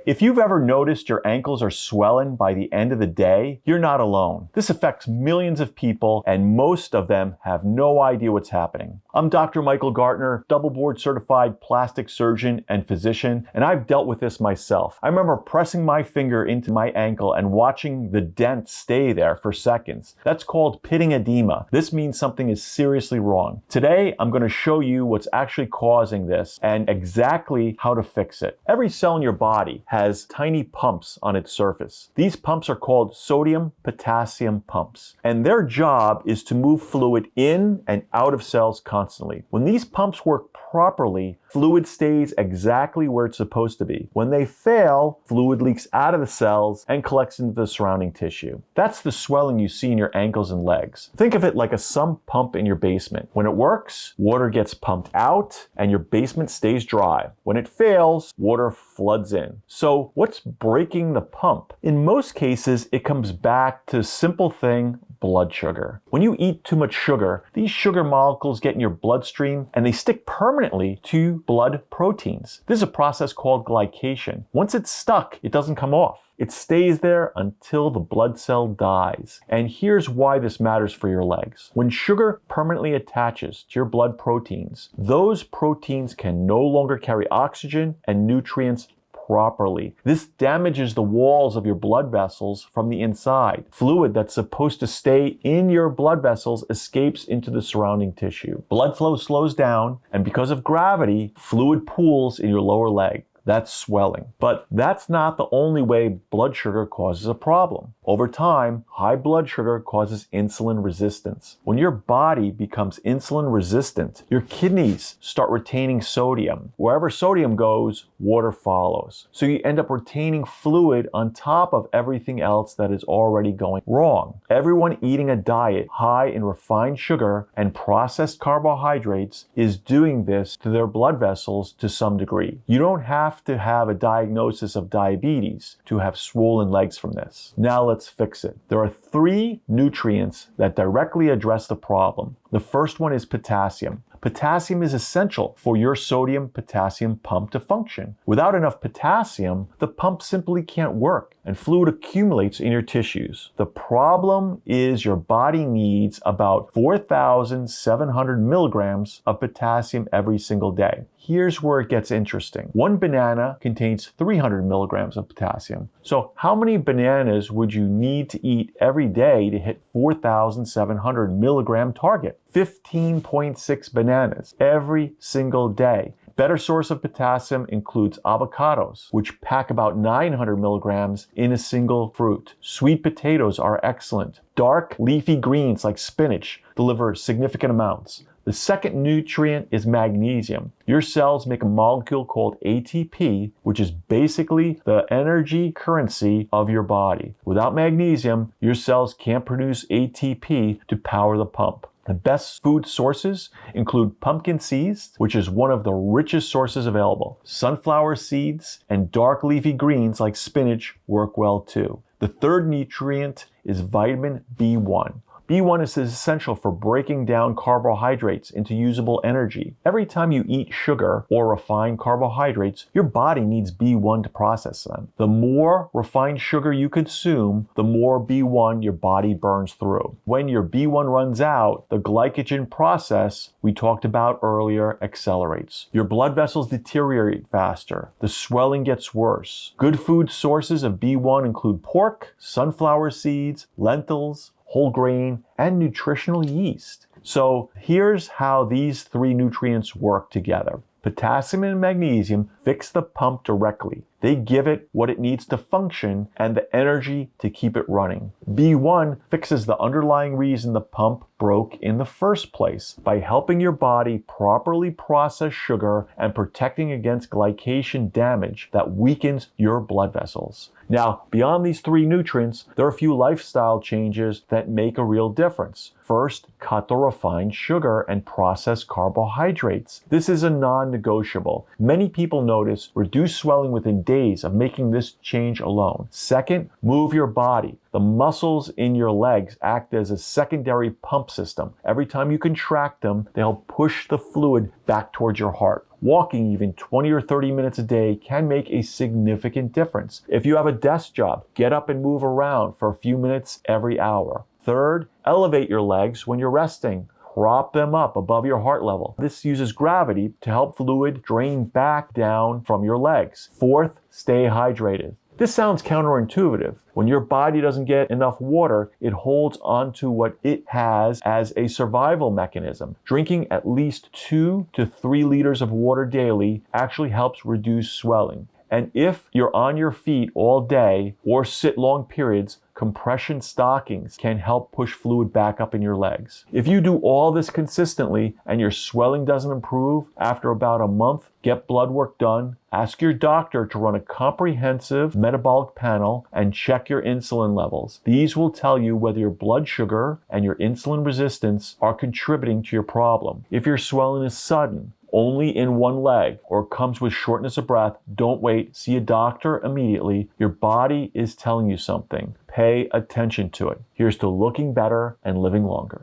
If you've ever noticed your ankles are swelling by the end of the day, you're not alone. This affects millions of people, and most of them have no idea what's happening. I'm Dr. Michael Gartner, double board certified plastic surgeon and physician, and I've dealt with this myself. I remember pressing my finger into my ankle and watching the dent stay there for seconds. That's called pitting edema. This means something is seriously wrong. Today, I'm going to show you what's actually causing this and exactly how to fix it. Every cell in your body has tiny pumps on its surface. These pumps are called sodium-potassium pumps, and their job is to move fluid in and out of cells constantly. When these pumps work properly, fluid stays exactly where it's supposed to be. When they fail, fluid leaks out of the cells and collects into the surrounding tissue. That's the swelling you see in your ankles and legs. Think of it like a sump pump in your basement. When it works, water gets pumped out and your basement stays dry. When it fails, water floods in. So what's breaking the pump? In most cases, it comes back to a simple thing: blood sugar. When you eat too much sugar, these sugar molecules get in your bloodstream and they stick permanently to blood proteins. This is a process called glycation. Once it's stuck, it doesn't come off. It stays there until the blood cell dies. And here's why this matters for your legs. When sugar permanently attaches to your blood proteins, those proteins can no longer carry oxygen and nutrients properly. This damages the walls of your blood vessels from the inside. Fluid that's supposed to stay in your blood vessels escapes into the surrounding tissue. Blood flow slows down, and because of gravity, fluid pools in your lower leg. That's swelling. But that's not the only way blood sugar causes a problem. Over time, high blood sugar causes insulin resistance. When your body becomes insulin resistant, your kidneys start retaining sodium. Wherever sodium goes, water follows. So you end up retaining fluid on top of everything else that is already going wrong. Everyone eating a diet high in refined sugar and processed carbohydrates is doing this to their blood vessels to some degree. You don't have to have a diagnosis of diabetes to have swollen legs from this. Now let's fix it. There are 3 nutrients that directly address the problem. The first one is potassium. Potassium is essential for your sodium-potassium pump to function. Without enough potassium, the pump simply can't work, and fluid accumulates in your tissues. The problem is your body needs about 4,700 milligrams of potassium every single day. Here's where it gets interesting. 1 banana contains 300 milligrams of potassium. So how many bananas would you need to eat every day to hit 4,700 milligram target? 15.6 bananas every single day. Better source of potassium includes avocados, which pack about 900 milligrams in a single fruit. Sweet potatoes are excellent. Dark leafy greens like spinach deliver significant amounts. The second nutrient is magnesium. Your cells make a molecule called ATP, which is basically the energy currency of your body. Without magnesium, your cells can't produce ATP to power the pump. The best food sources include pumpkin seeds, which is one of the richest sources available. Sunflower seeds and dark leafy greens like spinach work well too. The third nutrient is vitamin B1. B1 is essential for breaking down carbohydrates into usable energy. Every time you eat sugar or refined carbohydrates, your body needs B1 to process them. The more refined sugar you consume, the more B1 your body burns through. When your B1 runs out, the glycogen process we talked about earlier accelerates. Your blood vessels deteriorate faster. The swelling gets worse. Good food sources of B1 include pork, sunflower seeds, lentils, whole grain, and nutritional yeast. So here's how these 3 nutrients work together. Potassium and magnesium fix the pump directly. They give it what it needs to function and the energy to keep it running. B1 fixes the underlying reason the pump broke in the first place by helping your body properly process sugar and protecting against glycation damage that weakens your blood vessels. Now, beyond these 3 nutrients, there are a few lifestyle changes that make a real difference. First, cut the refined sugar and processed carbohydrates. This is a non-negotiable. Many people notice reduced swelling within days of making this change alone. Second, move your body. The muscles in your legs act as a secondary pump system. Every time you contract them, they help push the fluid back towards your heart. Walking even 20 or 30 minutes a day can make a significant difference. If you have a desk job, get up and move around for a few minutes every hour. Third, elevate your legs when you're resting. Prop them up above your heart level. This uses gravity to help fluid drain back down from your legs. Fourth, stay hydrated. This sounds counterintuitive. When your body doesn't get enough water, it holds onto what it has as a survival mechanism. Drinking at least 2 to 3 liters of water daily actually helps reduce swelling. And if you're on your feet all day or sit long periods, compression stockings can help push fluid back up in your legs. If you do all this consistently and your swelling doesn't improve, after about a month, get blood work done. Ask your doctor to run a comprehensive metabolic panel and check your insulin levels. These will tell you whether your blood sugar and your insulin resistance are contributing to your problem. If your swelling is sudden, only in one leg, or comes with shortness of breath, don't wait. See a doctor immediately. Your body is telling you something. Pay attention to it. Here's to looking better and living longer.